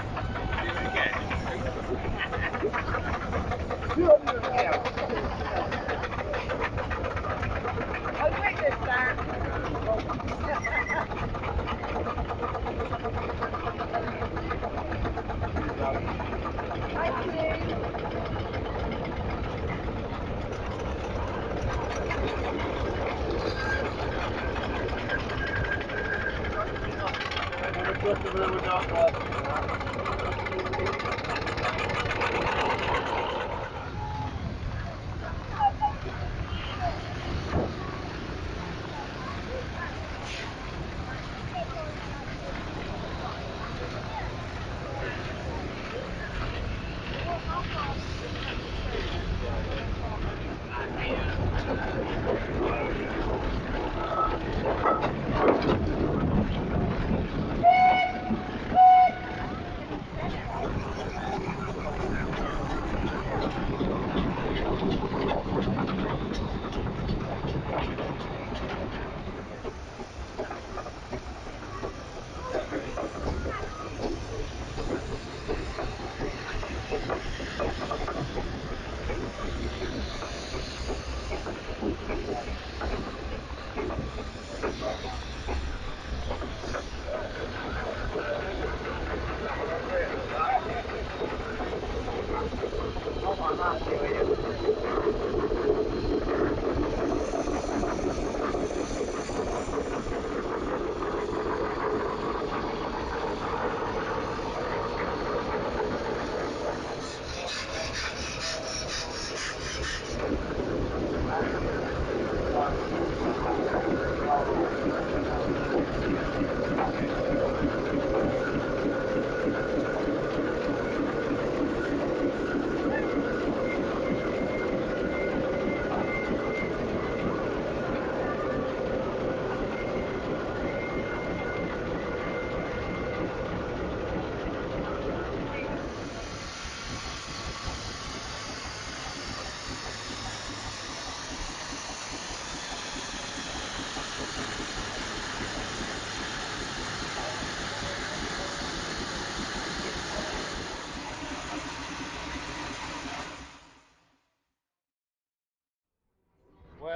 I'll take this back. Thank you.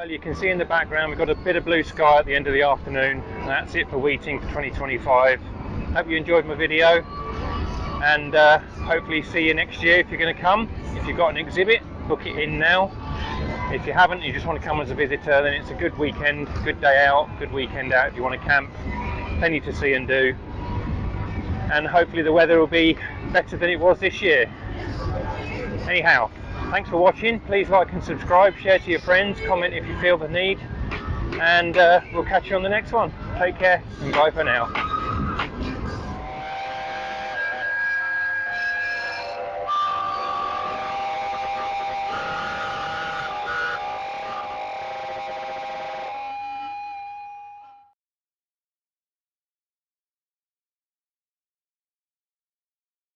Well, you can see in the background we've got a bit of blue sky at the end of the afternoon. That's it for Weeting for 2025. Hope you enjoyed my video, and hopefully see you next year if you're going to come. If you've got an exhibit, book it in now. If you haven't, you just want to come as a visitor, then it's a good weekend, good day out, good weekend out if you want to camp. Plenty to see and do, and hopefully the weather will be better than it was this year. Anyhow, thanks for watching. Please like and subscribe, share to your friends, comment if you feel the need, and we'll catch you on the next one. Take care and bye for now.